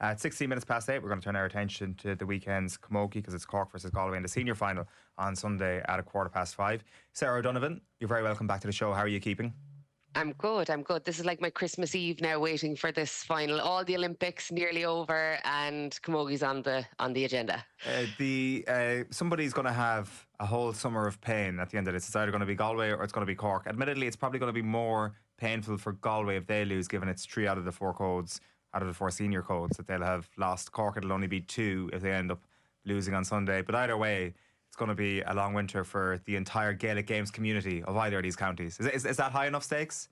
At 16 minutes past 8, we're going to turn our attention to the weekend's Camogie because it's Cork versus Galway in the senior final on Sunday at 5:15. Sarah Donovan, you're very welcome back to the show. How are you keeping? I'm good. This is like my Christmas Eve now, waiting for this final. All the Olympics nearly over, and Camogie's on the agenda. Somebody's going to have a whole summer of pain at the end of this. It's either going to be Galway or it's going to be Cork. Admittedly, it's probably going to be more painful for Galway if they lose, given it's 3 out of the 4 codes, out of the 4 senior codes that they'll have lost. Cork, it'll only be 2 if they end up losing on Sunday. But either way, it's going to be a long winter for the entire Gaelic Games community of either of these counties. Is that high enough stakes?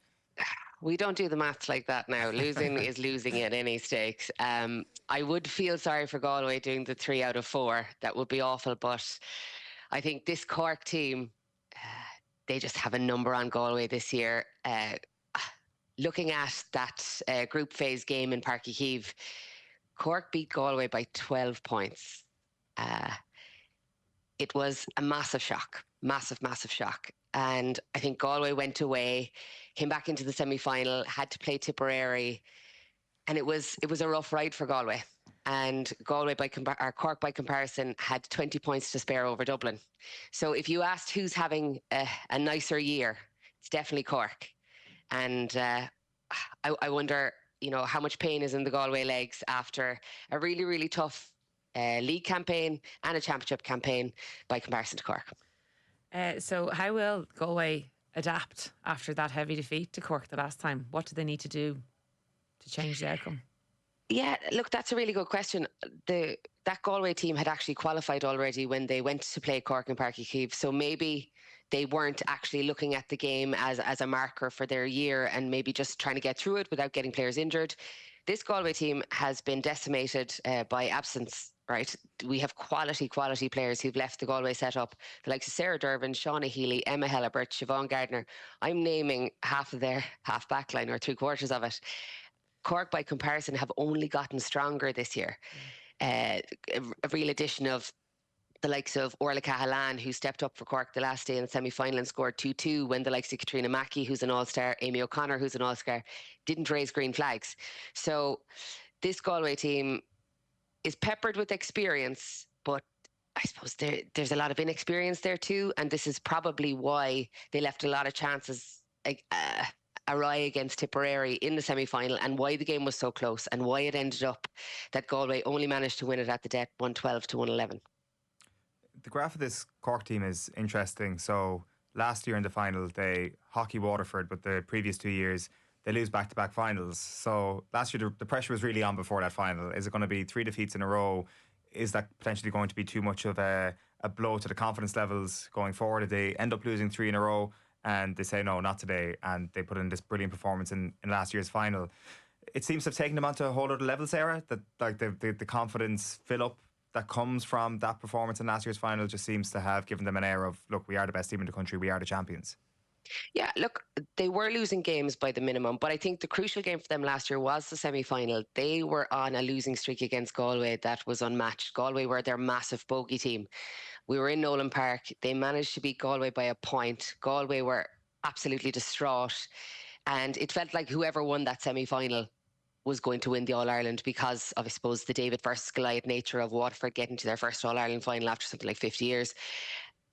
We don't do the maths like that now. Losing is losing at any stakes. I would feel sorry for Galway doing the 3 out of 4. That would be awful. But I think this Cork team, they just have a number on Galway this year. Looking at that group phase game in Páirc Uí Chaoimh, Cork beat Galway by 12 points. It was a massive shock, massive shock. And I think Galway went away, came back into the semi-final, had to play Tipperary, and it was a rough ride for Galway. And Galway Cork by comparison had 20 points to spare over Dublin. So if you asked who's having a nicer year, it's definitely Cork. And I wonder, how much pain is in the Galway legs after a really, really tough league campaign and a championship campaign by comparison to Cork. So how will Galway adapt after that heavy defeat to Cork the last time? What do they need to do to change the outcome? Yeah, look, that's a really good question. That Galway team had actually qualified already when they went to play Cork in Páirc Uí Chaoimh. So maybe they weren't actually looking at the game as a marker for their year and maybe just trying to get through it without getting players injured. This Galway team has been decimated by absence, right? We have quality players who've left the Galway setup, the likes of Sarah Dervin, Shauna Healy, Emma Hellebert, Siobhan Gardner. I'm naming half of their half back line or 3/4 of it. Cork, by comparison, have only gotten stronger this year. A real addition of the likes of Orla Cahalan, who stepped up for Cork the last day in the semi-final and scored 2-2, when the likes of Katrina Mackey, who's an all-star, Amy O'Connor, who's an all-star, didn't raise green flags. So this Galway team is peppered with experience, but I suppose there's a lot of inexperience there too, and this is probably why they left a lot of chances awry against Tipperary in the semi-final, and why the game was so close, and why it ended up that Galway only managed to win it at the death, 112 to 111. The graph of this Cork team is interesting. So last year in the final, they hockey Waterford, but the previous 2 years, they lose back-to-back finals. So last year, the pressure was really on before that final. Is it going to be 3 defeats in a row? Is that potentially going to be too much of a blow to the confidence levels going forward? If they end up losing 3 in a row and they say, no, not today, and they put in this brilliant performance in last year's final, it seems to have taken them onto a whole other level, Sarah, that like the confidence fill up that comes from that performance in last year's final just seems to have given them an air of, look, we are the best team in the country, we are the champions. Yeah, look, they were losing games by the minimum, but I think the crucial game for them last year was the semi-final. They were on a losing streak against Galway that was unmatched. Galway were their massive bogey team. We were in Nolan Park. They managed to beat Galway by a point. Galway were absolutely distraught, and it felt like whoever won that semi-final was going to win the All-Ireland because of, I suppose, the David versus Goliath nature of Waterford getting to their first All-Ireland final after something like 50 years.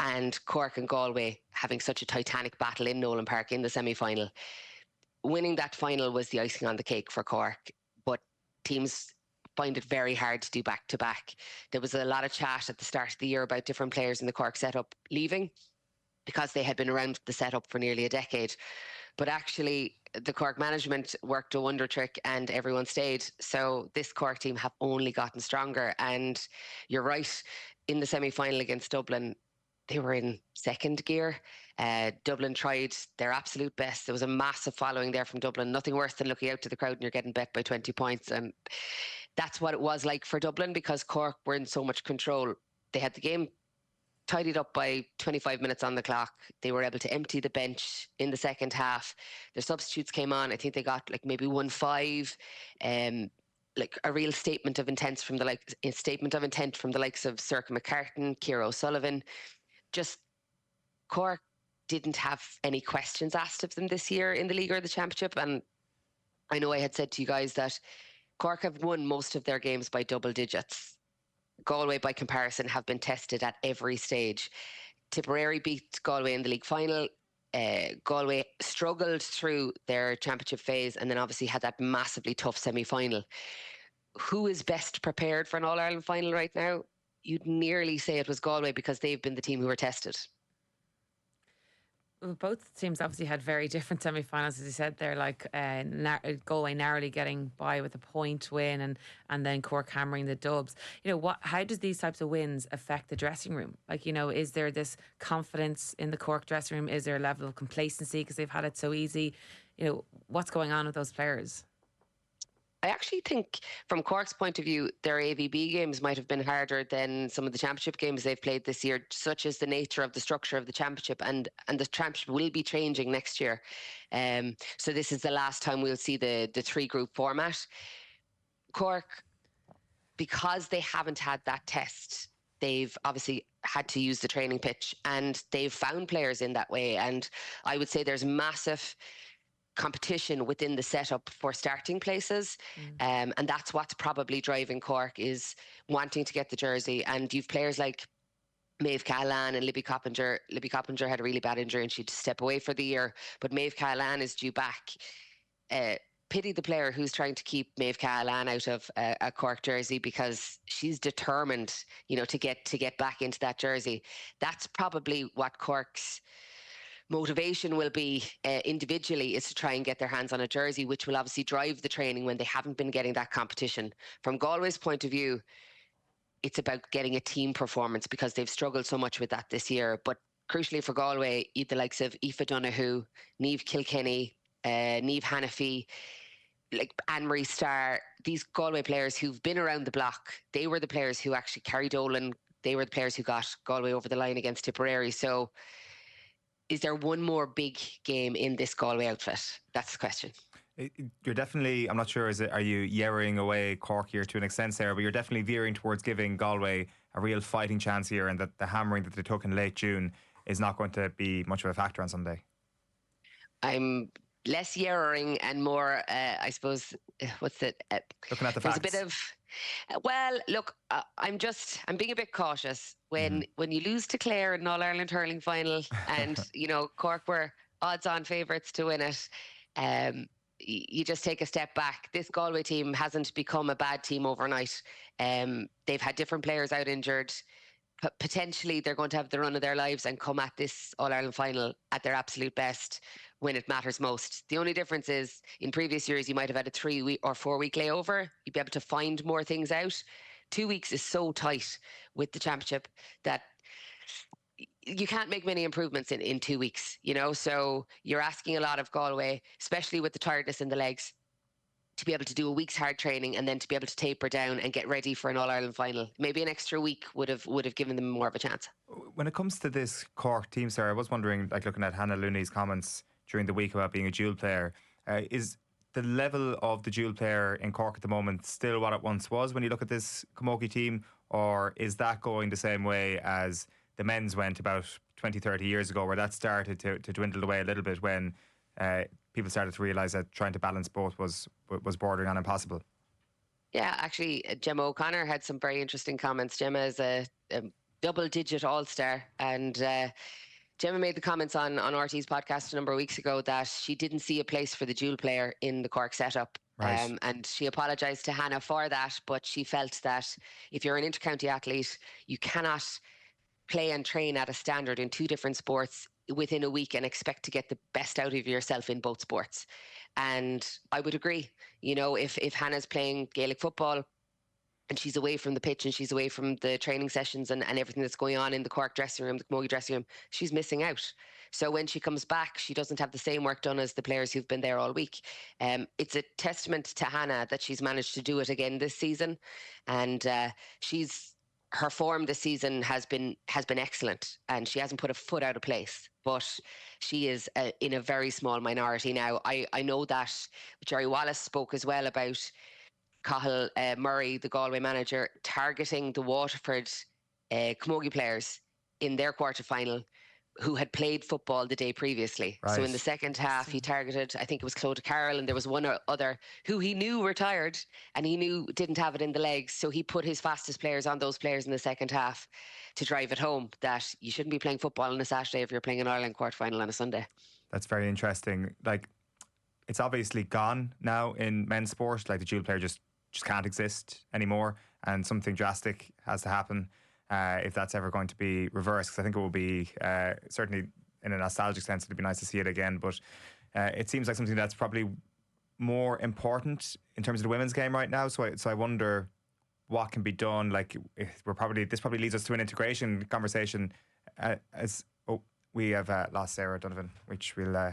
And Cork and Galway having such a titanic battle in Nolan Park in the semi-final. Winning that final was the icing on the cake for Cork, but teams find it very hard to do back-to-back. There was a lot of chat at the start of the year about different players in the Cork setup leaving because they had been around the setup for nearly a decade. But actually, the Cork management worked a wonder trick and everyone stayed. So this Cork team have only gotten stronger. And you're right, in the semi-final against Dublin, they were in second gear. Dublin tried their absolute best. There was a massive following there from Dublin. Nothing worse than looking out to the crowd and you're getting bet by 20 points. And that's what it was like for Dublin because Cork were in so much control. They had the game tidied up by 25 minutes on the clock. They were able to empty the bench in the second half. Their substitutes came on. I think they got like maybe 1-5. Like a real statement of intent from the likes of Circa McCartan, Ciara O'Sullivan. Just Cork didn't have any questions asked of them this year in the league or the championship. And I know I had said to you guys that Cork have won most of their games by double digits. Galway, by comparison, have been tested at every stage. Tipperary beat Galway in the league final. Galway struggled through their championship phase and then obviously had that massively tough semi-final. Who is best prepared for an All-Ireland final right now? You'd nearly say it was Galway because they've been the team who were tested. Well, both teams obviously had very different semi-finals, as you said. They're like Galway narrowly getting by with a point win, and then Cork hammering the Dubs. How does these types of wins affect the dressing room? Like, is there this confidence in the Cork dressing room? Is there a level of complacency because they've had it so easy? What's going on with those players? I actually think, from Cork's point of view, their AVB games might have been harder than some of the championship games they've played this year, such as the nature of the structure of the championship, and the championship will be changing next year. So this is the last time we'll see the 3-group format. Cork, because they haven't had that test, they've obviously had to use the training pitch, and they've found players in that way. And I would say there's massive competition within the setup for starting places, and that's what's probably driving Cork, is wanting to get the jersey. And you've players like Maeve Cahalane and Libby Coppinger. Libby Coppinger had a really bad injury and she had to step away for the year, but Maeve Cahalane is due back. Pity the player who's trying to keep Maeve Cahalane out of a Cork jersey, because she's determined, to get back into that jersey. That's probably what Cork's motivation will be individually, is to try and get their hands on a jersey, which will obviously drive the training when they haven't been getting that competition. From Galway's point of view, it's about getting a team performance, because they've struggled so much with that this year. But crucially for Galway, the likes of Aoife Donoghue, Niamh Kilkenny, Niamh Hannafy, like Anne-Marie Starr, these Galway players who've been around the block, they were the players who actually carried Dolan. They were the players who got Galway over the line against Tipperary. So is there one more big game in this Galway outfit? That's the question. You're definitely, I'm not sure, are you yerring away Cork here to an extent, Sarah, but you're definitely veering towards giving Galway a real fighting chance here, and that the hammering that they took in late June is not going to be much of a factor on Sunday. I'm less yerring and more, I suppose, looking at the facts. There's a bit of, well, look, I'm being a bit cautious when you lose to Clare in an All-Ireland hurling final, and Cork were odds-on favourites to win it. You just take a step back. This Galway team hasn't become a bad team overnight. They've had different players out injured. Potentially they're going to have the run of their lives and come at this All-Ireland final at their absolute best when it matters most. The only difference is, in previous years, you might have had a 3-week or 4-week layover. You'd be able to find more things out. 2 weeks is so tight with the championship that you can't make many improvements in 2 weeks, so you're asking a lot of Galway, especially with the tiredness in the legs, to be able to do a week's hard training and then to be able to taper down and get ready for an All-Ireland final. Maybe an extra week would have given them more of a chance. When it comes to this Cork team, Sarah, I was wondering, like looking at Hannah Looney's comments during the week about being a dual player, is the level of the dual player in Cork at the moment still what it once was when you look at this Camogie team, or is that going the same way as the men's went about 20, 30 years ago, where that started to dwindle away a little bit when people started to realise that trying to balance both was bordering on impossible? Yeah, actually, Gemma O'Connor had some very interesting comments. Gemma is a double-digit all-star, and Gemma made the comments on RT's podcast a number of weeks ago that she didn't see a place for the dual player in the Cork setup. Right. And she apologised to Hannah for that, but she felt that if you're an intercounty athlete, you cannot play and train at a standard in 2 different sports within a week and expect to get the best out of yourself in both sports. And I would agree, if Hannah's playing Gaelic football and she's away from the pitch and she's away from the training sessions and everything that's going on in the Cork dressing room, the Camogie dressing room, she's missing out. So when she comes back, she doesn't have the same work done as the players who've been there all week. It's a testament to Hannah that she's managed to do it again this season. And her form this season has been excellent, and she hasn't put a foot out of place, but she is in a very small minority now. I know that Jerry Wallace spoke as well about Cathal Murray, the Galway manager, targeting the Waterford Camogie players in their quarter-final who had played football the day previously. So in the Right. second half, he targeted, I think it was Clodagh Carroll, and there was one other who he knew were tired and he knew didn't have it in the legs. So he put his fastest players on those players in the second half to drive it home that you shouldn't be playing football on a Saturday if you're playing an Ireland quarterfinal on a Sunday. That's very interesting. Like, it's obviously gone now in men's sport. Like, the dual player just can't exist anymore, and something drastic has to happen if that's ever going to be reversed. Because I think it will be certainly in a nostalgic sense, it'd be nice to see it again. But it seems like something that's probably more important in terms of the women's game right now. So I wonder what can be done. Like, this probably leads us to an integration conversation. We have lost Sarah Donovan, which we'll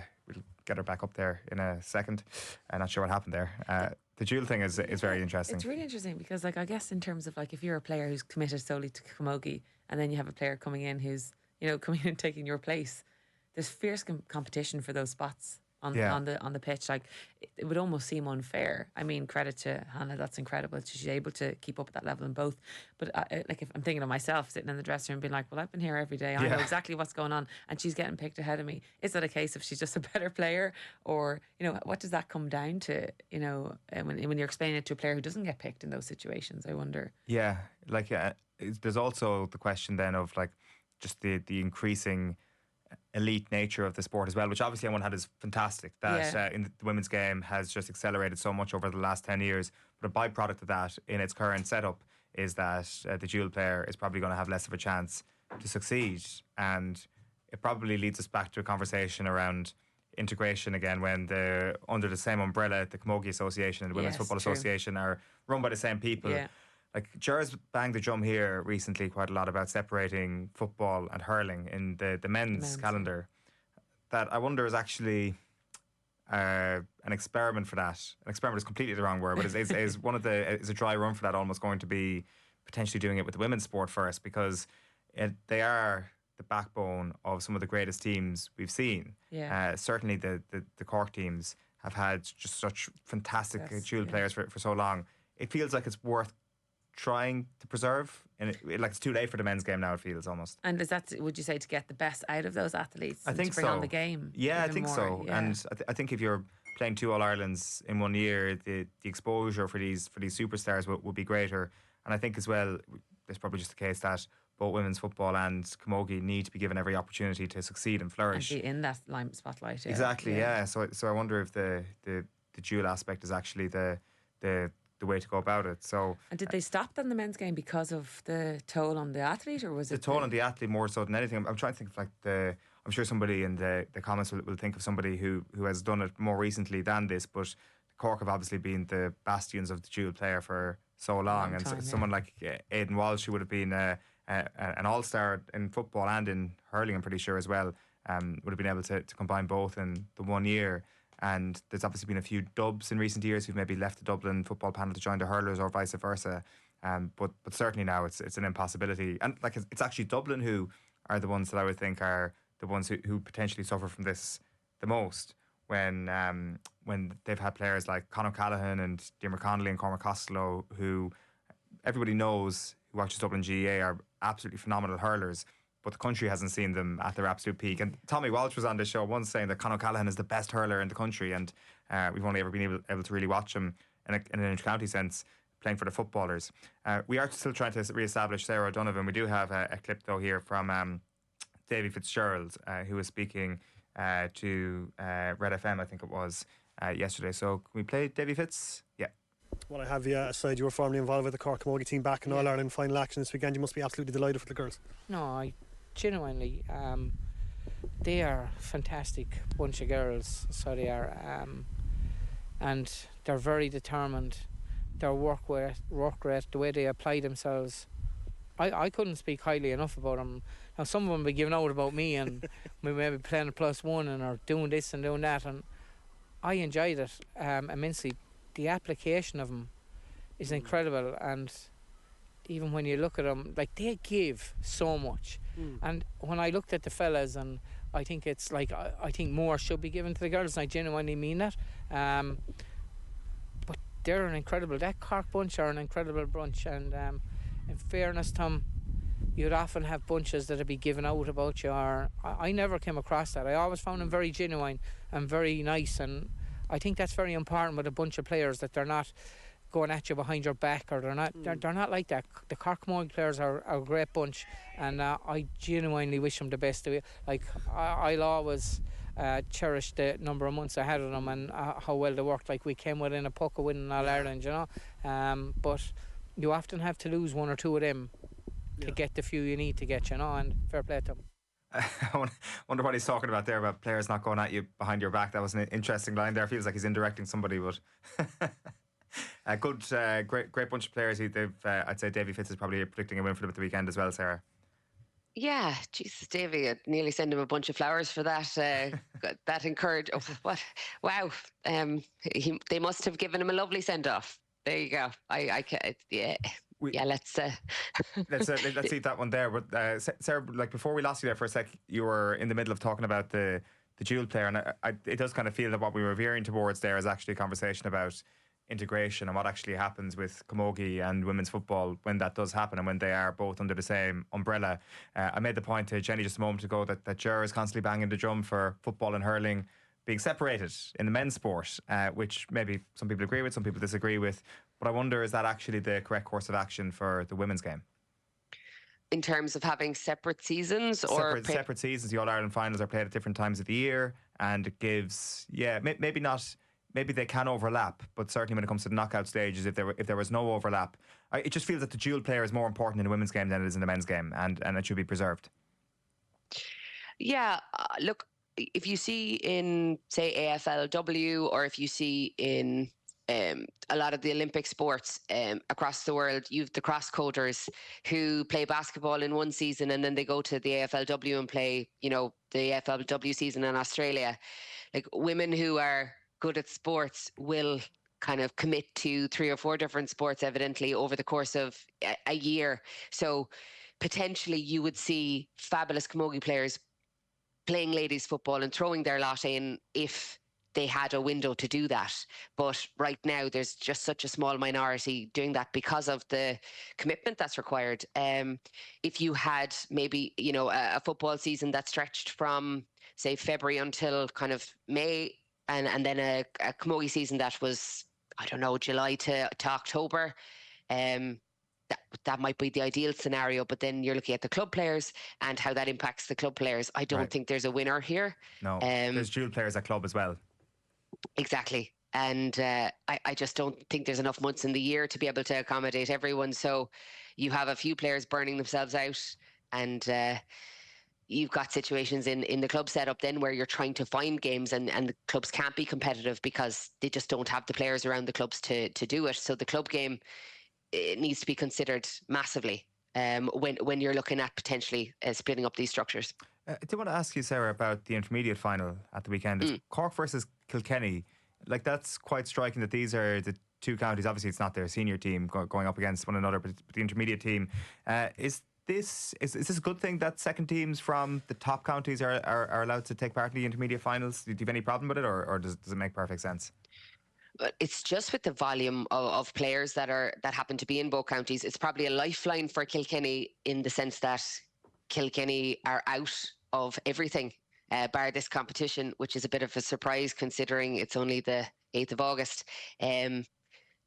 get her back up there in a second. I'm not sure what happened there. The duel thing is very interesting. It's really interesting because, like, I guess in terms of, like, if you're a player who's committed solely to camogie, and then you have a player coming in who's, you know, coming in and taking your place, there's fierce competition for those spots on the pitch. Like, it would almost seem unfair. I mean, credit to Hannah, that's incredible. She's able to keep up at that level in both. But like, if I'm thinking of myself sitting in the dressing room being like, well, I've been here every day, I know exactly what's going on, and she's getting picked ahead of me. Is that a case of she's just a better player, or, you know, what does that come down to? You know, when you're explaining it to a player who doesn't get picked in those situations, I wonder. Yeah, like there's also the question then of, like, just the increasing elite nature of the sport as well, which obviously everyone had is fantastic. That in the women's game has just accelerated so much over the last 10 years. But a byproduct of that in its current setup is that the dual player is probably going to have less of a chance to succeed. And it probably leads us back to a conversation around integration again, when under the same umbrella, the Camogie Association and the Women's Football Association are run by the same people. Yeah. Like, Ger's banged the drum here recently quite a lot about separating football and hurling in the men's calendar. That I wonder is actually an experiment for that. An experiment is completely the wrong word, but is a dry run for that almost going to be potentially doing it with the women's sport first, because they are the backbone of some of the greatest teams we've seen. Yeah. Certainly the Cork teams have had just such fantastic dual players for so long. It feels like it's worth trying to preserve, and like, it's too late for the men's game now, it feels almost. And is that, would you say, to get the best out of those athletes? I think to bring so. on the game. Yeah, I think more, so. yeah. And I think if you're playing 2 All-Irelands in 1 year, the exposure for these superstars would be greater. And I think as well, there's probably just the case that both women's football and camogie need to be given every opportunity to succeed and flourish. And be in that spotlight. Yeah. Exactly, yeah. So I wonder if the dual aspect is actually the way to go about it. So, and did they stop then the men's game because of the toll on the athlete, or was it the toll on the athlete more so than anything? I'm trying to think of, like, I'm sure somebody in the comments will think of somebody who has done it more recently than this, but Cork have obviously been the bastions of the dual player for so long, and someone like Aidan Walsh, who would have been an all-star in football and in hurling, I'm pretty sure as well, would have been able to combine both in the 1 year. And there's obviously been a few dubs in recent years who've maybe left the Dublin football panel to join the hurlers, or vice versa. But certainly now it's an impossibility. And, like, it's actually Dublin who are the ones that I would think are the ones who potentially suffer from this the most, when they've had players like Conor Callaghan and Diarmuid Connolly and Cormac Costello, who everybody knows who watches Dublin GAA are absolutely phenomenal hurlers, but the country hasn't seen them at their absolute peak. And Tommy Walsh was on this show once saying that Conor Callaghan is the best hurler in the country, and we've only ever been able to really watch him in an inter-county sense playing for the footballers. We are still trying to re-establish Sarah O'Donovan. We do have a clip though here from Davy Fitzgerald, who was speaking to Red FM, I think it was, yesterday. So can we play Davy Fitz? Yeah. Well, I have you aside. You were formerly involved with the Cork Camogie team back in All-Ireland final action this weekend. You must be absolutely delighted for the girls. No, I genuinely, they are a fantastic bunch of girls, so they are, and they're very determined. Their work rate, the way they apply themselves, I couldn't speak highly enough about them. Now, some of them be giving out about me, and we may be playing a +1 and are doing this and doing that, and I enjoyed it immensely. The application of them is incredible, and even when you look at them, like, they give so much. And when I looked at the fellas, and I think it's like, I think more should be given to the girls, and I genuinely mean that. But they're that Cork bunch are an incredible bunch, and in fairness to them, you'd often have bunches that would be given out about you. Or I never came across that. I always found them very genuine and very nice, and I think that's very important with a bunch of players, that they're not going at you behind your back, or they're not like that. The Cork Camogie players are a great bunch, and I genuinely wish them the best. Like I'll always cherish the number of months I had with them, and how well they worked. Like we came within a puck of winning All Ireland, you know. But you often have to lose one or two of them to get the few you need to get, you know. And fair play to them. I wonder what he's talking about there, about players not going at you behind your back. That was an interesting line there. Feels like he's indirecting somebody, but great bunch of players. I'd say Davy Fitz is probably predicting a win for them at the weekend as well, Sarah. Yeah, Jesus, Davy, I'd nearly send him a bunch of flowers for that. That encouraged. Oh, what? Wow. They must have given him a lovely send off. There you go. Let's leave that one there. But Sarah, like before we lost you there for a sec, you were in the middle of talking about the dual player, and it does kind of feel that what we were veering towards there is actually a conversation about integration and what actually happens with camogie and women's football when that does happen and when they are both under the same umbrella. I made the point to Jenny just a moment ago that Ger is constantly banging the drum for football and hurling being separated in the men's sport, which maybe some people agree with, some people disagree with. But I wonder, is that actually the correct course of action for the women's game? In terms of having separate seasons? Separate seasons. The All-Ireland finals are played at different times of the year, and it gives, maybe they can overlap, but certainly when it comes to the knockout stages, if there was no overlap, it just feels that the dual player is more important in the women's game than it is in the men's game, and it should be preserved. Yeah, look, if you see in, say, AFLW, or if you see in a lot of the Olympic sports across the world, you've the cross-coders who play basketball in one season and then they go to the AFLW and play, the AFLW season in Australia. Like, women who are good at sports will kind of commit to 3 or 4 different sports, evidently, over the course of a year. So potentially you would see fabulous camogie players playing ladies football and throwing their lot in if they had a window to do that. But right now there's just such a small minority doing that because of the commitment that's required. If you had maybe, a football season that stretched from, say, February until kind of May, and then a camogie season that was, I don't know, July to October, that might be the ideal scenario. But then you're looking at the club players and how that impacts the club players. I don't think there's a winner here. No, there's dual players at club as well. Exactly. And I just don't think there's enough months in the year to be able to accommodate everyone. So you have a few players burning themselves out, and you've got situations in the club setup then where you're trying to find games and the clubs can't be competitive because they just don't have the players around the clubs to do it. So the club game, it needs to be considered massively when you're looking at potentially splitting up these structures. I do want to ask you, Sarah, about the intermediate final at the weekend. It's Cork versus Kilkenny. Like, that's quite striking that these are the two counties. Obviously, it's not their senior team going up against one another, but the intermediate team. Is this a good thing that second teams from the top counties are allowed to take part in the intermediate finals? Do you have any problem with it, or does it make perfect sense? It's just with the volume of players that happen to be in both counties. It's probably a lifeline for Kilkenny in the sense that Kilkenny are out of everything bar this competition, which is a bit of a surprise considering it's only the 8th of August.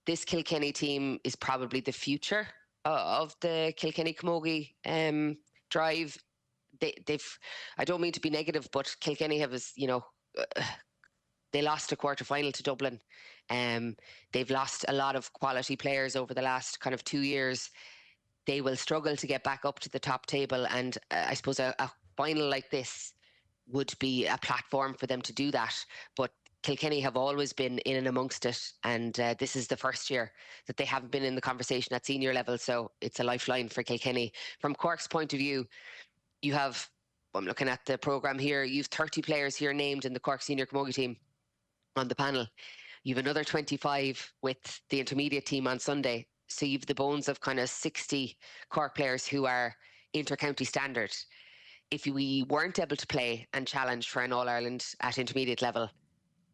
This Kilkenny team is probably the future of the Kilkenny Camogie drive. They've, I don't mean to be negative, but Kilkenny have, they lost a quarter-final to Dublin. They've lost a lot of quality players over the last kind of 2 years. They will struggle to get back up to the top table, and I suppose a final like this would be a platform for them to do that. But Kilkenny have always been in and amongst it, and this is the first year that they haven't been in the conversation at senior level, so it's a lifeline for Kilkenny. From Cork's point of view, you have, I'm looking at the programme here, you've 30 players here named in the Cork senior camogie team on the panel. You've another 25 with the intermediate team on Sunday. So you've the bones of kind of 60 Cork players who are inter-county standard. If we weren't able to play and challenge for an All-Ireland at intermediate level,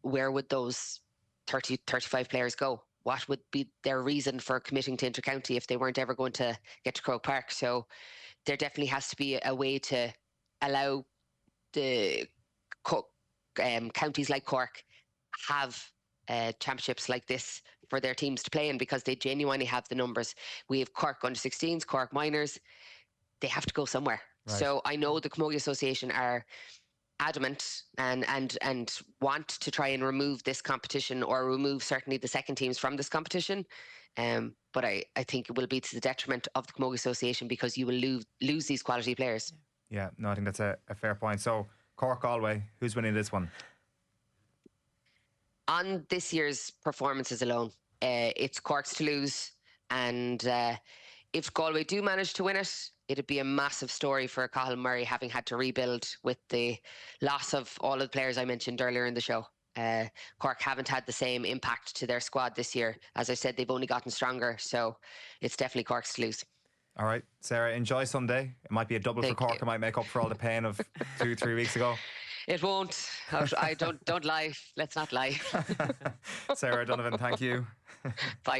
where would those 30, 35 players go? what would be their reason for committing to intercounty if they weren't ever going to get to Croke Park. So there definitely has to be a way to allow the counties like Cork have championships like this for their teams to play in, because they genuinely have the numbers. We have Cork under-16s, Cork minors. They have to go somewhere. Right. So I know the Camogie Association are adamant and want to try and remove this competition, or remove certainly the second teams from this competition. But I think it will be to the detriment of the Camogie Association, because you will lose these quality players. Yeah, no, I think that's a fair point. So Cork Galway, who's winning this one? On this year's performances alone, it's Cork's to lose. And if Galway do manage to win it, it'd be a massive story for Cathal Murray, having had to rebuild with the loss of all of the players I mentioned earlier in the show. Cork haven't had the same impact to their squad this year. As I said, they've only gotten stronger. So it's definitely Cork's to lose. All right, Sarah, enjoy Sunday. It might be a double for Cork. It might make up for all the pain of 2-3 weeks ago. It won't. I don't lie. Let's not lie. Sarah, Donovan, thank you. Bye, guys.